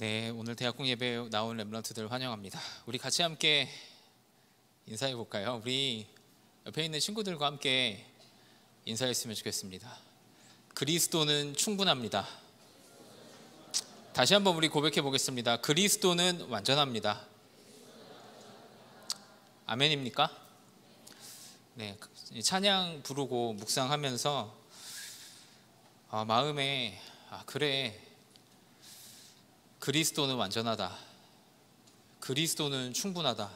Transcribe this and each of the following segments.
네, 오늘 대학국 예배에 나온 렘넌트들 환영합니다. 우리 같이 함께 인사해 볼까요? 우리 옆에 있는 친구들과 함께 인사했으면 좋겠습니다. 그리스도는 충분합니다. 다시 한번 우리 고백해 보겠습니다. 그리스도는 완전합니다. 아멘입니까? 네, 찬양 부르고 묵상하면서 마음에 그래, 그리스도는 완전하다. 그리스도는 충분하다.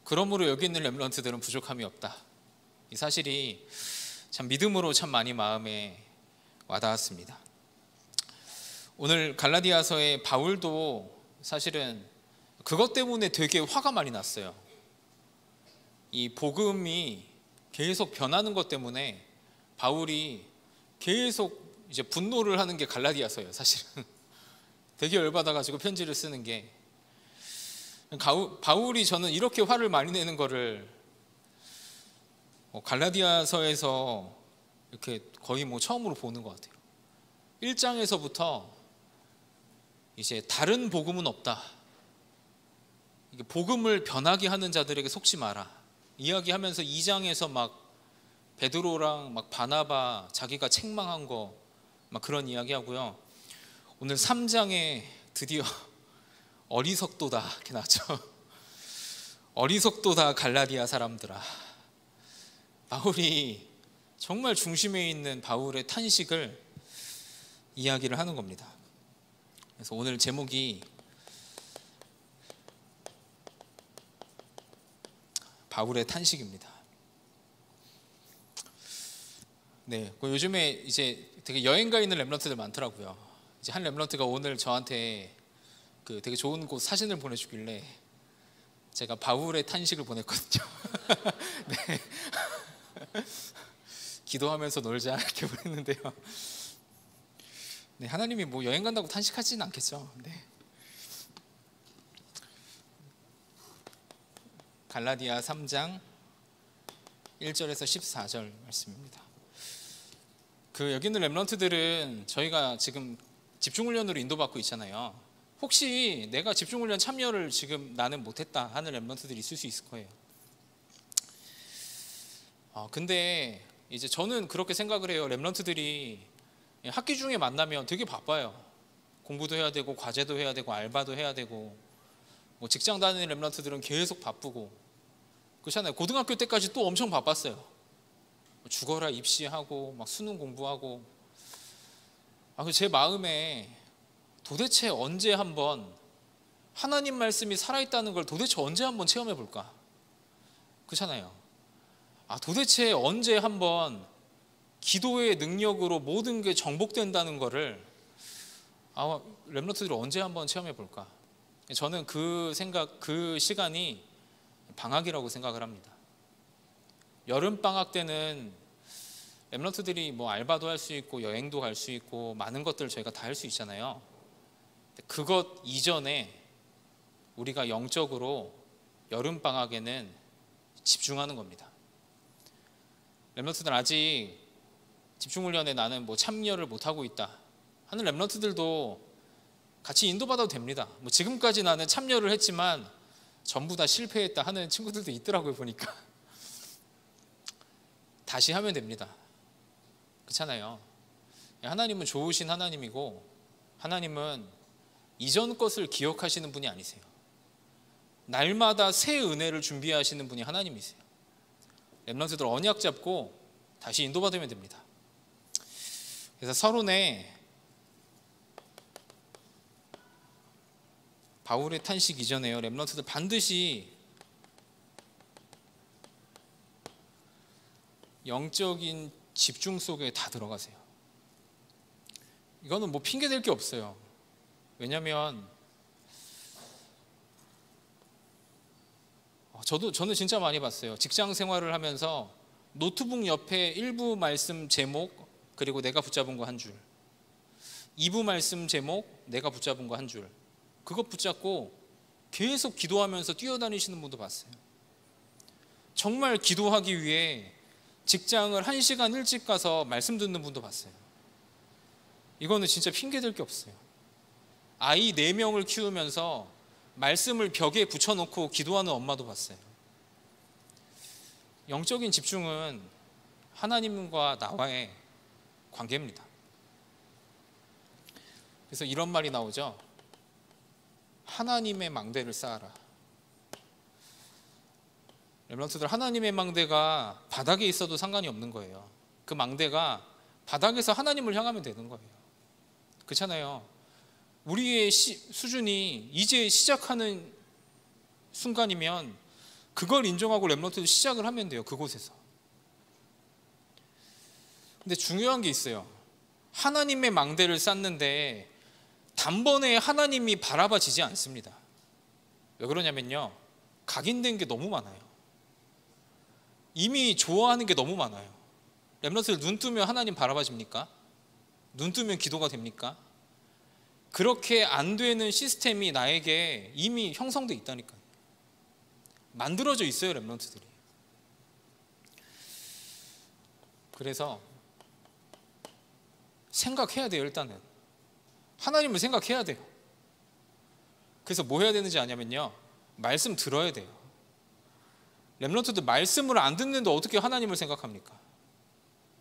그러므로 여기 있는 렘넌트들은 부족함이 없다. 이 사실이 참 믿음으로 참 많이 마음에 와닿았습니다. 오늘 갈라디아서의 바울도 사실은 그것 때문에 되게 화가 많이 났어요. 이 복음이 계속 변하는 것 때문에 바울이 계속 이제 분노를 하는 게 갈라디아서예요. 사실은 되게 열받아가지고 편지를 쓰는 게, 바울이 저는 이렇게 화를 많이 내는 거를 갈라디아서에서 이렇게 거의 처음으로 보는 것 같아요. 1장에서부터 이제 다른 복음은 없다, 이게 복음을 변하게 하는 자들에게 속지 마라 이야기하면서 2장에서 막 베드로랑 막 바나바 자기가 책망한 거 막 그런 이야기 하고요. 오늘 3장에 드디어 어리석도다 이렇게 나왔죠. 어리석도다 갈라디아 사람들아. 바울이 정말 중심에 있는 바울의 탄식을 이야기를 하는 겁니다. 그래서 오늘 제목이 바울의 탄식입니다. 네, 요즘에 이제 되게 여행 가 있는 렘넌트들 많더라고요. 이제 한 렘넌트가 오늘 저한테 그 되게 좋은 곳 사진을 보내주길래 제가 바울의 탄식을 보냈거든요. 네. 기도하면서 놀자 이렇게 보냈는데요. 네, 하나님이 여행 간다고 탄식하지는 않겠죠. 네. 갈라디아 3장 1절에서 14절 말씀입니다. 여기 있는 렘넌트들은 저희가 지금 집중훈련으로 인도받고 있잖아요. 혹시 내가 집중훈련 참여를 지금 나는 못했다 하는 렘넌트들이 있을 수 있을 거예요. 근데 이제 저는 그렇게 생각을 해요. 렘넌트들이 학기 중에 만나면 되게 바빠요. 공부도 해야 되고 과제도 해야 되고 알바도 해야 되고, 직장 다니는 렘넌트들은 계속 바쁘고 그렇잖아요. 고등학교 때까지 또 엄청 바빴어요. 죽어라 입시하고 막 수능 공부하고. 제 마음에 도대체 언제 한번 하나님 말씀이 살아있다는 걸 도대체 언제 한번 체험해 볼까? 그렇잖아요. 도대체 언제 한번 기도의 능력으로 모든 게 정복된다는 거를 렘넌트들이 언제 한번 체험해 볼까? 저는 그 시간이 방학이라고 생각을 합니다. 여름방학 때는 렘넌트들이 알바도 할 수 있고 여행도 갈 수 있고 많은 것들을 저희가 다 할 수 있잖아요. 그것 이전에 우리가 영적으로 여름방학에는 집중하는 겁니다. 렘넌트들 아직 집중훈련에 나는 참여를 못하고 있다 하는 렘넌트들도 같이 인도받아도 됩니다. 지금까지 나는 참여를 했지만 전부 다 실패했다 하는 친구들도 있더라고요. 보니까 다시 하면 됩니다. 그렇잖아요. 하나님은 좋으신 하나님이고, 하나님은 이전 것을 기억하시는 분이 아니세요. 날마다 새 은혜를 준비하시는 분이 하나님이세요. 렘넌트들 언약 잡고 다시 인도받으면 됩니다. 그래서 서론에 바울의 탄식 이전에요, 렘넌트들 반드시 영적인 집중 속에 다 들어가세요. 이거는 핑계 댈 게 없어요. 왜냐하면 저는 진짜 많이 봤어요. 직장 생활을 하면서 노트북 옆에 1부 말씀 제목, 그리고 내가 붙잡은 거 한 줄, 2부 말씀 제목, 내가 붙잡은 거 한 줄, 그것 붙잡고 계속 기도하면서 뛰어다니시는 분도 봤어요. 정말 기도하기 위해 직장을 1시간 일찍 가서 말씀 듣는 분도 봤어요. 이거는 진짜 핑계 댈 게 없어요. 아이 4명을 키우면서 말씀을 벽에 붙여놓고 기도하는 엄마도 봤어요. 영적인 집중은 하나님과 나와의 관계입니다. 그래서 이런 말이 나오죠. 하나님의 망대를 쌓아라. 렘넌트들, 하나님의 망대가 바닥에 있어도 상관이 없는 거예요. 그 망대가 바닥에서 하나님을 향하면 되는 거예요. 그렇잖아요. 우리의 수준이 이제 시작하는 순간이면 그걸 인정하고 렘넌트도 시작을 하면 돼요. 그곳에서. 근데 중요한 게 있어요. 하나님의 망대를 쌓는데 단번에 하나님이 바라봐지지 않습니다. 왜 그러냐면요, 각인된 게 너무 많아요. 이미 좋아하는 게 너무 많아요. 렘넌트들 눈 뜨면 하나님 바라봐집니까? 눈 뜨면 기도가 됩니까? 그렇게 안 되는 시스템이 나에게 이미 형성돼 있다니까요. 만들어져 있어요, 렘넌트들이. 그래서 생각해야 돼요. 일단은 하나님을 생각해야 돼요. 그래서 뭐 해야 되는지 아냐면요, 말씀 들어야 돼요. 렘넌트들 말씀을 안 듣는데 어떻게 하나님을 생각합니까?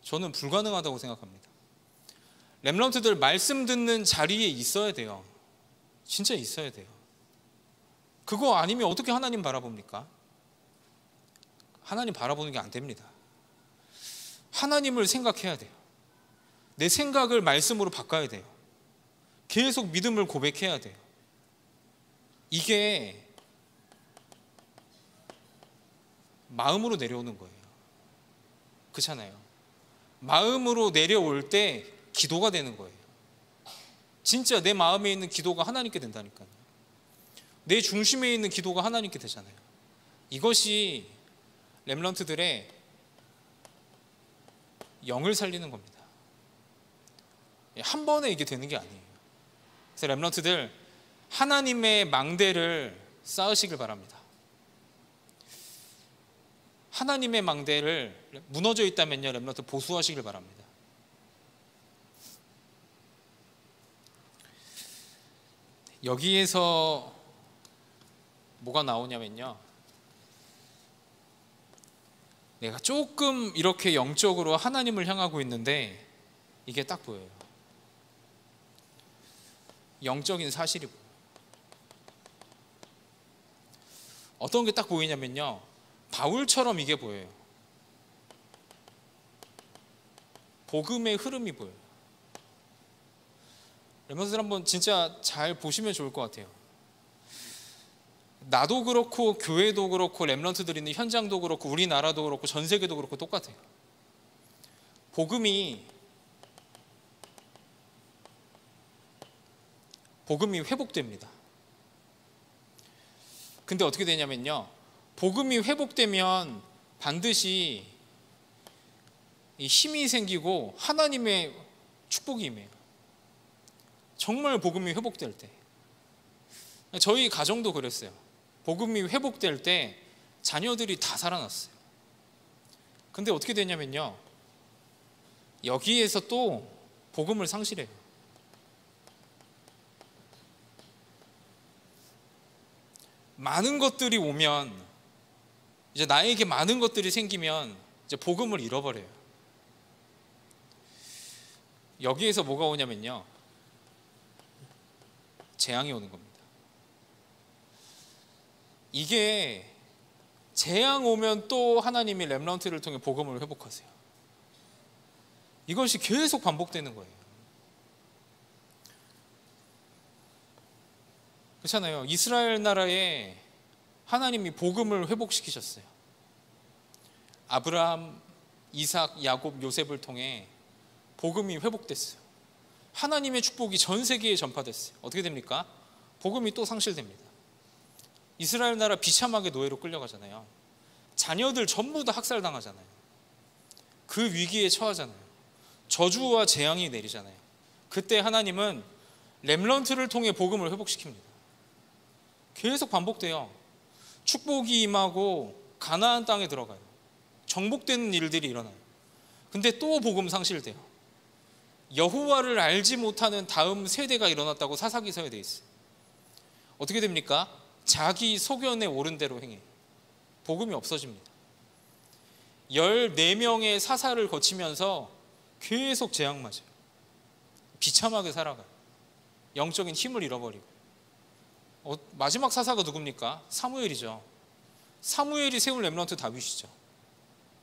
저는 불가능하다고 생각합니다. 렘넌트들 말씀 듣는 자리에 있어야 돼요. 진짜 있어야 돼요. 그거 아니면 어떻게 하나님 바라봅니까? 하나님 바라보는 게 안 됩니다. 하나님을 생각해야 돼요. 내 생각을 말씀으로 바꿔야 돼요. 계속 믿음을 고백해야 돼요. 이게 마음으로 내려오는 거예요. 그렇잖아요. 마음으로 내려올 때 기도가 되는 거예요. 진짜 내 마음에 있는 기도가 하나님께 된다니까요. 내 중심에 있는 기도가 하나님께 되잖아요. 이것이 렘넌트들의 영을 살리는 겁니다. 한 번에 이게 되는 게 아니에요. 그래서 렘넌트들, 하나님의 망대를 쌓으시길 바랍니다. 하나님의 망대를 무너져 있다면요, 렘넌트 보수하시길 바랍니다. 여기에서 뭐가 나오냐면요, 내가 조금 이렇게 영적으로 하나님을 향하고 있는데 이게 딱 보여요. 영적인 사실이 보여요. 어떤 게 딱 보이냐면요, 바울처럼 이게 보여요. 복음의 흐름이 보여요. 렘넌트들 한번 진짜 잘 보시면 좋을 것 같아요. 나도 그렇고 교회도 그렇고 렘넌트들 있는 현장도 그렇고 우리나라도 그렇고 전 세계도 그렇고 똑같아요. 복음이 회복됩니다. 근데 어떻게 되냐면요, 복음이 회복되면 반드시 힘이 생기고 하나님의 축복이 임해요. 정말 복음이 회복될 때. 저희 가정도 그랬어요. 복음이 회복될 때 자녀들이 다 살아났어요. 근데 어떻게 되냐면요, 여기에서 또 복음을 상실해요. 많은 것들이 오면, 이제 나에게 많은 것들이 생기면 이제 복음을 잃어버려요. 여기에서 뭐가 오냐면요, 재앙이 오는 겁니다. 이게 재앙 오면 또 하나님이 렘넌트를 통해 복음을 회복하세요. 이것이 계속 반복되는 거예요. 그렇잖아요. 이스라엘 나라에 하나님이 복음을 회복시키셨어요. 아브라함, 이삭, 야곱, 요셉을 통해 복음이 회복됐어요. 하나님의 축복이 전 세계에 전파됐어요. 어떻게 됩니까? 복음이 또 상실됩니다. 이스라엘 나라 비참하게 노예로 끌려가잖아요. 자녀들 전부 다 학살당하잖아요. 그 위기에 처하잖아요. 저주와 재앙이 내리잖아요. 그때 하나님은 렘넌트를 통해 복음을 회복시킵니다. 계속 반복돼요. 축복이 임하고 가나안 땅에 들어가요. 정복되는 일들이 일어나요. 근데 또 복음 상실돼요. 여호와를 알지 못하는 다음 세대가 일어났다고 사사기서에 돼 있어요. 어떻게 됩니까? 자기 소견에 옳은 대로 행해. 복음이 없어집니다. 14명의 사사를 거치면서 계속 재앙 맞아요. 비참하게 살아가요. 영적인 힘을 잃어버리고. 마지막 사사가 누굽니까? 사무엘이죠. 사무엘이 세운 렘넌트 다윗이죠.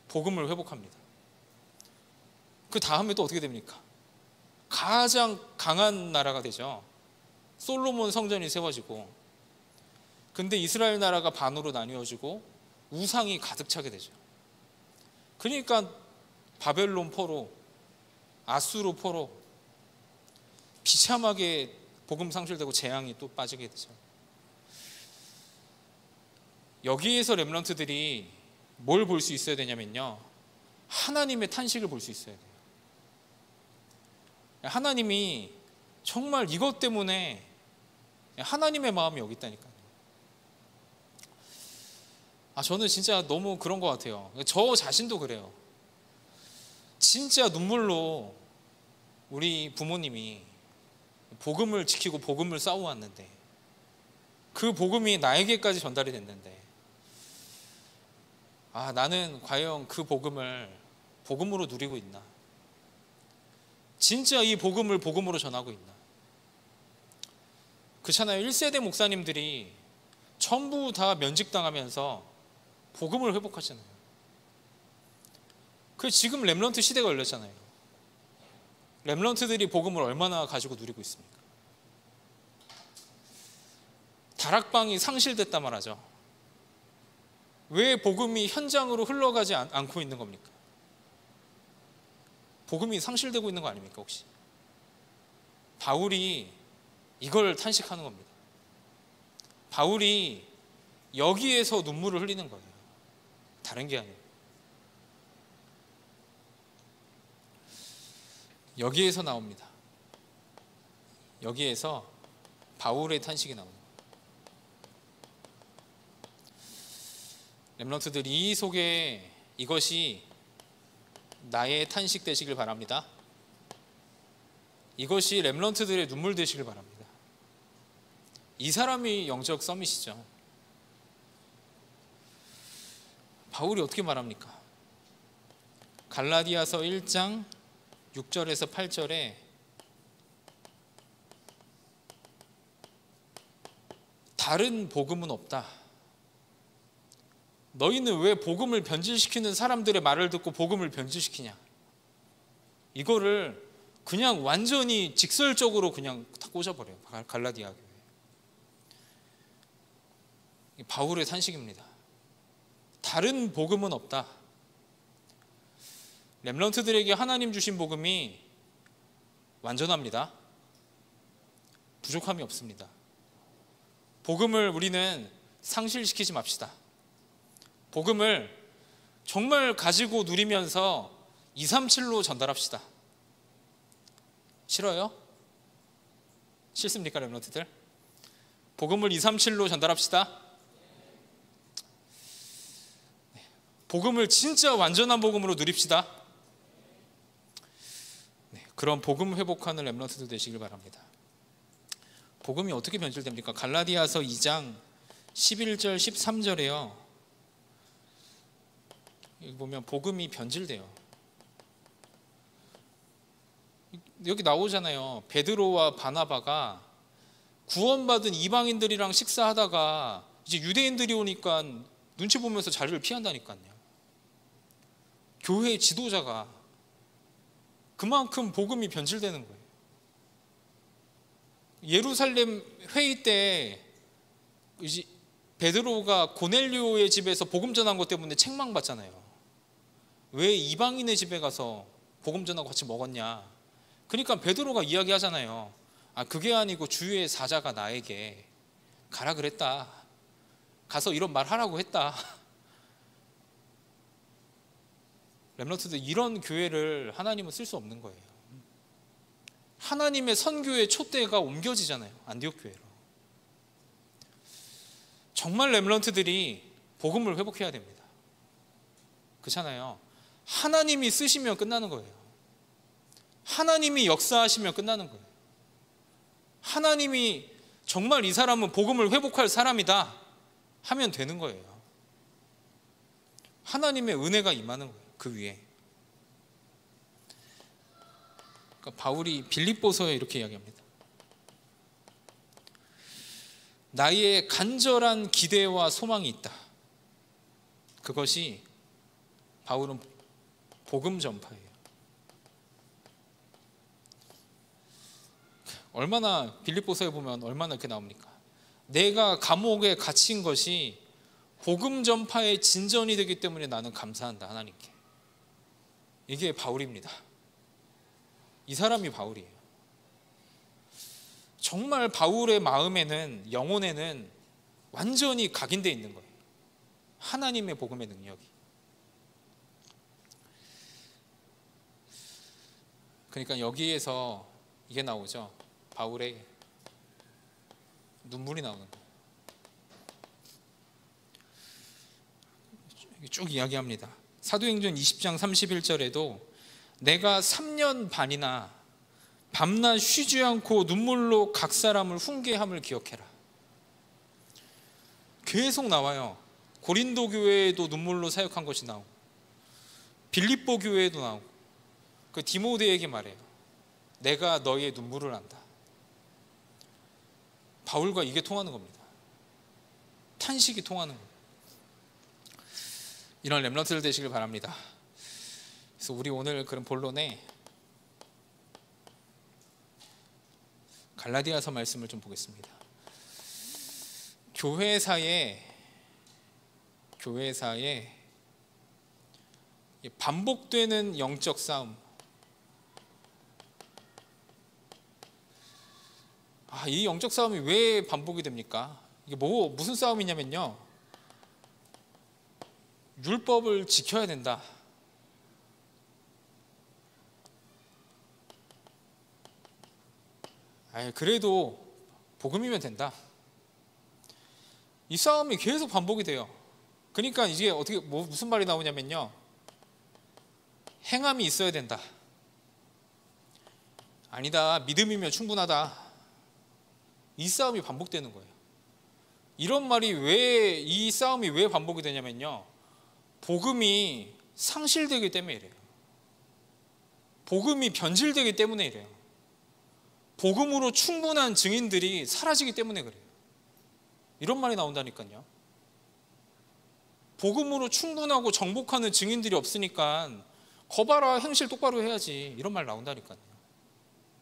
복음을 회복합니다. 그 다음에 또 어떻게 됩니까? 가장 강한 나라가 되죠. 솔로몬 성전이 세워지고, 근데 이스라엘 나라가 반으로 나뉘어지고 우상이 가득 차게 되죠. 그러니까 바벨론 포로, 아수르 포로 비참하게 복음 상실되고 재앙이 또 빠지게 되죠. 여기에서 렘넌트들이 뭘 볼 수 있어야 되냐면요, 하나님의 탄식을 볼 수 있어야 돼요. 하나님이 정말 이것 때문에 하나님의 마음이 여기 있다니까요. 저는 진짜 너무 그런 것 같아요. 저 자신도 그래요. 진짜 눈물로 우리 부모님이 복음을 지키고 복음을 싸워왔는데, 그 복음이 나에게까지 전달이 됐는데, 나는 과연 그 복음을 복음으로 누리고 있나? 진짜 이 복음을 복음으로 전하고 있나? 그렇잖아요. 1세대 목사님들이 전부 다 면직당하면서 복음을 회복하잖아요. 지금 렘넌트 시대가 열렸잖아요. 렘넌트들이 복음을 얼마나 가지고 누리고 있습니까? 다락방이 상실됐단 말하죠. 왜 복음이 현장으로 흘러가지 않고 있는 겁니까? 복음이 상실되고 있는 거 아닙니까 혹시? 바울이 이걸 탄식하는 겁니다. 바울이 여기에서 눈물을 흘리는 거예요. 다른 게 아니에요. 여기에서 나옵니다. 여기에서 바울의 탄식이 나옵니다. 렘넌트들이 이 속에 이것이 나의 탄식 되시길 바랍니다. 이것이 렘넌트들의 눈물 되시길 바랍니다. 이 사람이 영적 서밋이죠. 바울이 어떻게 말합니까? 갈라디아서 1장 6절에서 8절에 다른 복음은 없다. 너희는 왜 복음을 변질시키는 사람들의 말을 듣고 복음을 변질시키냐? 이거를 그냥 완전히 직설적으로 그냥 다 꽂아버려요. 갈라디아 교회. 바울의 탄식입니다. 다른 복음은 없다. 렘넌트들에게 하나님 주신 복음이 완전합니다. 부족함이 없습니다. 복음을 우리는 상실시키지 맙시다. 복음을 정말 가지고 누리면서 237로 전달합시다. 싫어요? 싫습니까, 렘넌트들? 복음을 237로 전달합시다. 복음을 진짜 완전한 복음으로 누립시다. 그런 복음 회복하는 렘넌트들 되시길 바랍니다. 복음이 어떻게 변질됩니까? 갈라디아서 2장 11절 13절에요. 여기 보면 복음이 변질돼요. 여기 나오잖아요. 베드로와 바나바가 구원받은 이방인들이랑 식사하다가 이제 유대인들이 오니까 눈치 보면서 자리를 피한다니까요. 교회의 지도자가 그만큼 복음이 변질되는 거예요. 예루살렘 회의 때 이제 베드로가 고넬료의 집에서 복음 전한 것 때문에 책망받잖아요. 왜 이방인의 집에 가서 복음 전하고 같이 먹었냐? 그러니까 베드로가 이야기하잖아요. 그게 아니고 주의 사자가 나에게 가라 그랬다. 가서 이런 말 하라고 했다. 렘넌트들 이런 교회를 하나님은 쓸 수 없는 거예요. 하나님의 선교의 촛대가 옮겨지잖아요. 안디옥 교회로. 정말 렘넌트들이 복음을 회복해야 됩니다. 그렇잖아요. 하나님이 쓰시면 끝나는 거예요. 하나님이 역사하시면 끝나는 거예요. 하나님이 정말 이 사람은 복음을 회복할 사람이다 하면 되는 거예요. 하나님의 은혜가 임하는 거예요. 그 위에. 그러니까 바울이 빌립보서에 이렇게 이야기합니다. 나의 간절한 기대와 소망이 있다. 그것이 바울은 복음 전파예요. 얼마나 빌립보서에 보면 얼마나 이렇게 나옵니까? 내가 감옥에 갇힌 것이 복음 전파의 진전이 되기 때문에 나는 감사한다, 하나님께. 이게 바울입니다. 이 사람이 바울이에요. 정말 바울의 마음에는, 영혼에는 완전히 각인되어 있는 거예요. 하나님의 복음의 능력이. 그러니까 여기에서 이게 나오죠. 바울의 눈물이 나오는 거예요. 쭉 이야기합니다. 사도행전 20장 31절에도 내가 3년 반이나 밤낮 쉬지 않고 눈물로 각 사람을 훈계함을 기억해라. 계속 나와요. 고린도 교회에도 눈물로 사역한 것이 나오고, 빌립보 교회에도 나오고, 그 디모데에게 말해요. 내가 너희의 눈물을 안다. 바울과 이게 통하는 겁니다. 탄식이 통하는 거예요. 이런 렘넌트들 되시길 바랍니다. 그래서 우리 오늘 그런 본론에 갈라디아서 말씀을 좀 보겠습니다. 교회사에 반복되는 영적 싸움. 이 영적 싸움이 왜 반복이 됩니까? 이게 무슨 싸움이냐면요, 율법을 지켜야 된다. 그래도 복음이면 된다. 이 싸움이 계속 반복이 돼요. 그러니까 이게 어떻게 무슨 말이 나오냐면요, 행함이 있어야 된다. 아니다, 믿음이면 충분하다. 이 싸움이 반복되는 거예요. 이런 말이 이 싸움이 왜 반복이 되냐면요, 복음이 상실되기 때문에 이래요. 복음이 변질되기 때문에 이래요. 복음으로 충분한 증인들이 사라지기 때문에 그래요. 이런 말이 나온다니까요. 복음으로 충분하고 정복하는 증인들이 없으니까 거봐라, 행실 똑바로 해야지, 이런 말 나온다니까요.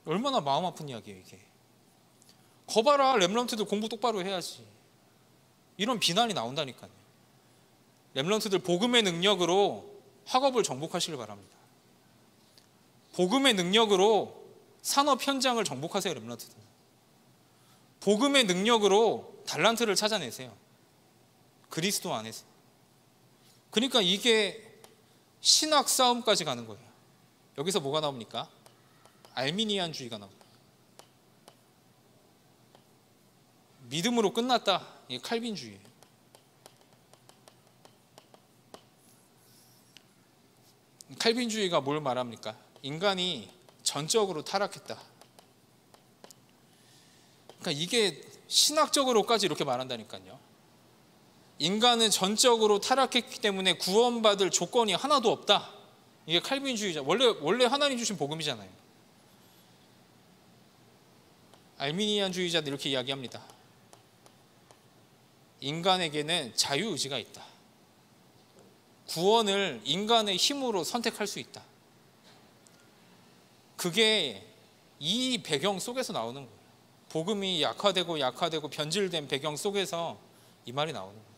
얼마나 마음 아픈 이야기예요 이게. 거봐라, 렘넌트들 공부 똑바로 해야지, 이런 비난이 나온다니까요. 렘넌트들 복음의 능력으로 학업을 정복하시길 바랍니다. 복음의 능력으로 산업 현장을 정복하세요. 렘넌트들 복음의 능력으로 달란트를 찾아내세요. 그리스도 안에서. 그러니까 이게 신학 싸움까지 가는 거예요. 여기서 뭐가 나옵니까? 알미니안주의가 나옵니다. 믿음으로 끝났다, 이게 칼빈주의예요. 칼빈주의가 뭘 말합니까? 인간이 전적으로 타락했다. 그러니까 이게 신학적으로까지 이렇게 말한다니까요. 인간은 전적으로 타락했기 때문에 구원받을 조건이 하나도 없다. 이게 칼빈주의자. 원래 하나님 주신 복음이잖아요. 알미니안주의자들 이렇게 이야기합니다. 인간에게는 자유의지가 있다. 구원을 인간의 힘으로 선택할 수 있다. 그게 이 배경 속에서 나오는 거예요. 복음이 약화되고 변질된 배경 속에서 이 말이 나오는 거예요.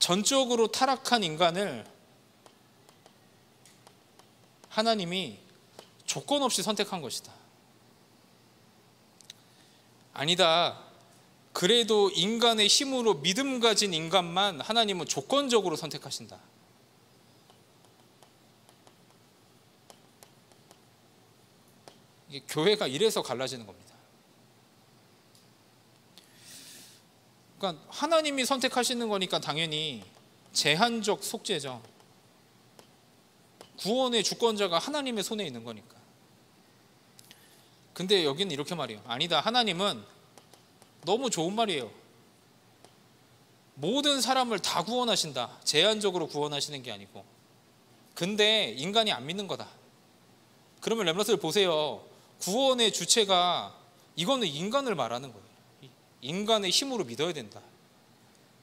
전적으로 타락한 인간을 하나님이 조건 없이 선택한 것이다. 아니다, 그래도 인간의 힘으로 믿음 가진 인간만 하나님은 조건적으로 선택하신다. 이게 교회가 이래서 갈라지는 겁니다. 그러니까 하나님이 선택하시는 거니까 당연히 제한적 속죄죠. 구원의 주권자가 하나님의 손에 있는 거니까. 근데 여기는 이렇게 말해요. 아니다. 하나님은 너무 좋은 말이에요. 모든 사람을 다 구원하신다. 제한적으로 구원하시는 게 아니고. 근데 인간이 안 믿는 거다. 그러면 렘넌트들 보세요. 구원의 주체가 이거는 인간을 말하는 거예요. 인간의 힘으로 믿어야 된다.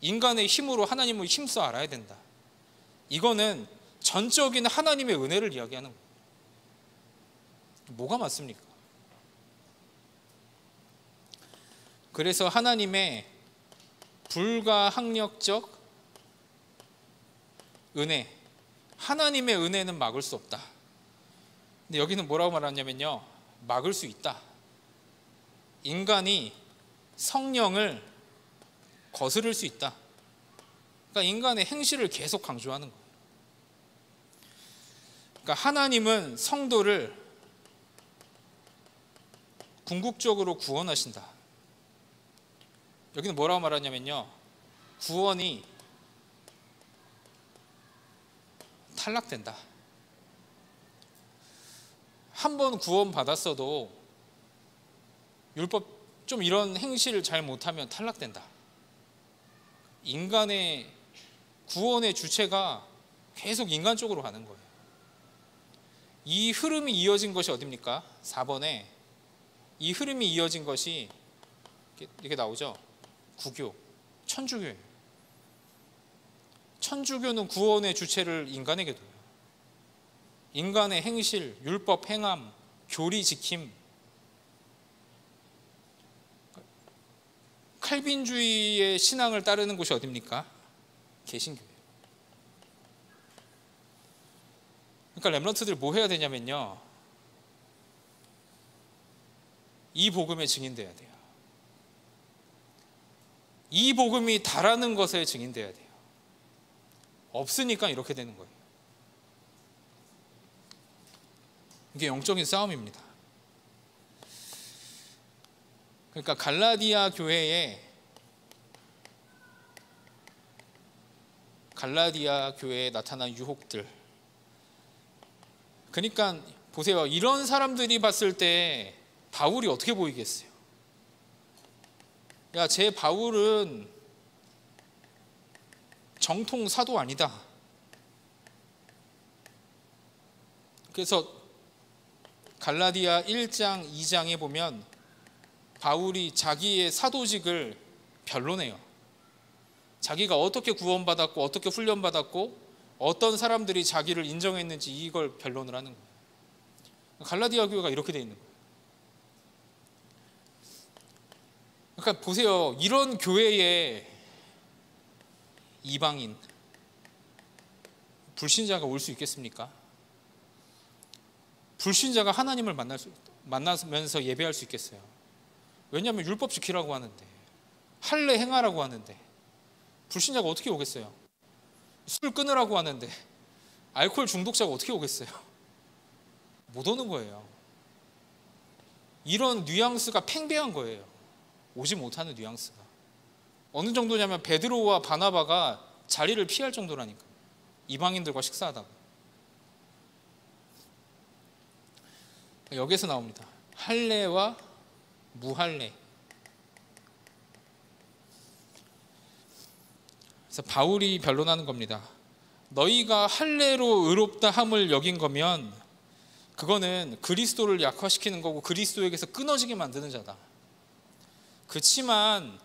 인간의 힘으로 하나님을 힘써 알아야 된다. 이거는 전적인 하나님의 은혜를 이야기하는 거예요. 뭐가 맞습니까? 그래서 하나님의 불가항력적 은혜, 하나님의 은혜는 막을 수 없다. 근데 여기는 뭐라고 말하냐면요, 막을 수 있다. 인간이 성령을 거스를 수 있다. 그러니까 인간의 행실을 계속 강조하는 거예요. 그러니까 하나님은 성도를 궁극적으로 구원하신다. 여기는 뭐라고 말하냐면요, 구원이 탈락된다. 한 번 구원 받았어도 율법 좀 이런 행실을 잘 못하면 탈락된다. 인간의 구원의 주체가 계속 인간 쪽으로 가는 거예요. 이 흐름이 이어진 것이 어딥니까? 4번에 이 흐름이 이어진 것이 이렇게 나오죠. 구교, 천주교예요. 천주교는 구원의 주체를 인간에게 둬요. 인간의 행실, 율법 행함, 교리 지킴. 칼빈주의의 신앙을 따르는 곳이 어딥니까? 개신교예요. 그러니까 렘넌트들 뭐 해야 되냐면요, 이 복음에 증인돼야 돼요. 이 복음이 다라는 것에 증인돼야 돼요. 없으니까 이렇게 되는 거예요. 이게 영적인 싸움입니다. 그러니까 갈라디아 교회에 나타난 유혹들. 그러니까 보세요. 이런 사람들이 봤을 때 바울이 어떻게 보이겠어요? 야, 쟤 바울은 정통 사도 아니다. 그래서 갈라디아 1장, 2장에 보면 바울이 자기의 사도직을 변론해요. 자기가 어떻게 구원받았고 어떻게 훈련받았고 어떤 사람들이 자기를 인정했는지 이걸 변론을 하는 거예요. 갈라디아 교회가 이렇게 돼 있는 거예요. 그러니까 보세요. 이런 교회에 이방인, 불신자가 올 수 있겠습니까? 불신자가 하나님을 만나면서 예배할 수 있겠어요? 왜냐하면 율법 지키라고 하는데, 할례 행하라고 하는데 불신자가 어떻게 오겠어요? 술 끊으라고 하는데 알코올 중독자가 어떻게 오겠어요? 못 오는 거예요. 이런 뉘앙스가 팽배한 거예요. 오지 못하는 뉘앙스가. 어느 정도냐면 베드로와 바나바가 자리를 피할 정도라니까. 이방인들과 식사하다가. 여기서 나옵니다. 할례와 무할례. 그래서 바울이 변론하는 겁니다. 너희가 할례로 의롭다 함을 여긴 거면 그거는 그리스도를 약화시키는 거고 그리스도에게서 끊어지게 만드는 자다. 그치만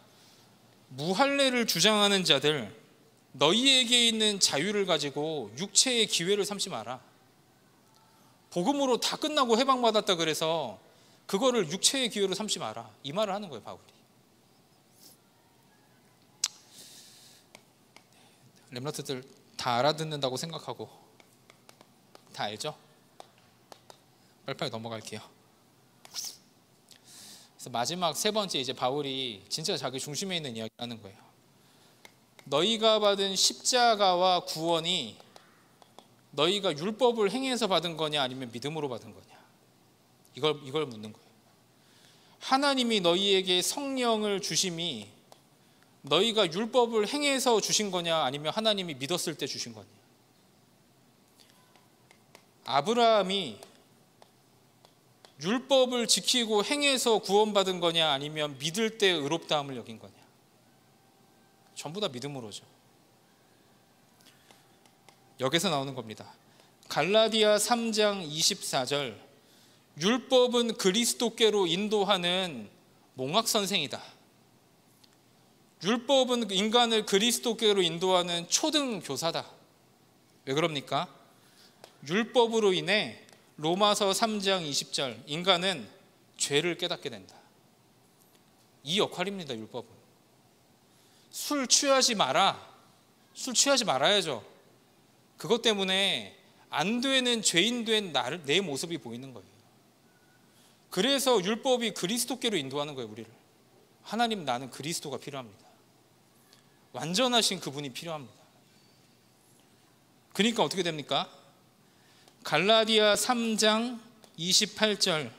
무할례를 주장하는 자들, 너희에게 있는 자유를 가지고 육체의 기회를 삼지 마라. 복음으로 다 끝나고 해방받았다 그래서 그거를 육체의 기회로 삼지 마라. 이 말을 하는 거예요, 바울이. 렘넌트들 다 알아듣는다고 생각하고 다 알죠? 빨리빨리 넘어갈게요. 그래서 마지막 세 번째, 이제 바울이 진짜 자기 중심에 있는 이야기를 하는 거예요. 너희가 받은 십자가와 구원이 너희가 율법을 행해서 받은 거냐 아니면 믿음으로 받은 거냐, 이걸 묻는 거예요. 하나님이 너희에게 성령을 주심이 너희가 율법을 행해서 주신 거냐 아니면 하나님이 믿었을 때 주신 거냐. 아브라함이 율법을 지키고 행해서 구원받은 거냐, 아니면 믿을 때 의롭다함을 여긴 거냐? 전부 다 믿음으로죠. 여기서 나오는 겁니다. 갈라디아 3장 24절, 율법은 그리스도께로 인도하는 몽학 선생이다. 율법은 인간을 그리스도께로 인도하는 초등 교사다. 왜 그럽니까? 율법으로 인해 로마서 3장 20절, 인간은 죄를 깨닫게 된다. 이 역할입니다. 율법은. 술 취하지 마라. 술 취하지 말아야죠. 그것 때문에 안 되는 죄인 된 내 모습이 보이는 거예요. 그래서 율법이 그리스도께로 인도하는 거예요. 우리를. 하나님, 나는 그리스도가 필요합니다. 완전하신 그분이 필요합니다. 그러니까 어떻게 됩니까? 갈라디아 3장 28절,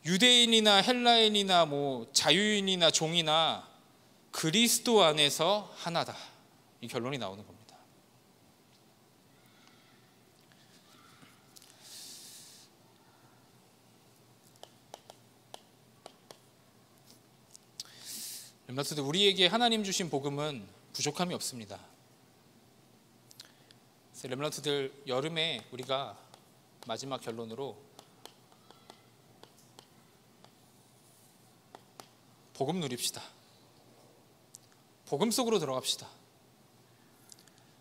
유대인이나 헬라인이나 자유인이나 종이나 그리스도 안에서 하나다. 이 결론이 나오는 겁니다. 렘넌트들, 우리에게 하나님 주신 복음은 부족함이 없습니다. 렘넌트들, 여름에 우리가 마지막 결론으로 복음 누립시다. 복음 속으로 들어갑시다.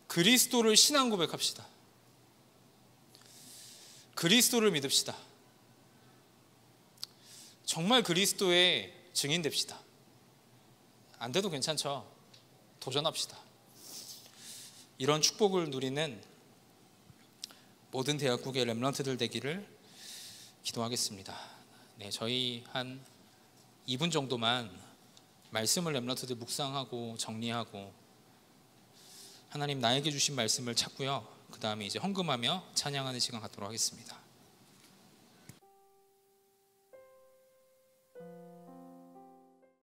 그리스도를 신앙 고백합시다. 그리스도를 믿읍시다. 정말 그리스도의 증인 됩시다. 안 돼도 괜찮죠. 도전합시다. 이런 축복을 누리는 모든 대학국의 렘넌트들 되기를 기도하겠습니다. 네, 저희 한 2분 정도만 말씀을 렘넌트들 묵상하고 정리하고 하나님 나에게 주신 말씀을 찾고요. 그 다음에 이제 헌금하며 찬양하는 시간 갖도록 하겠습니다.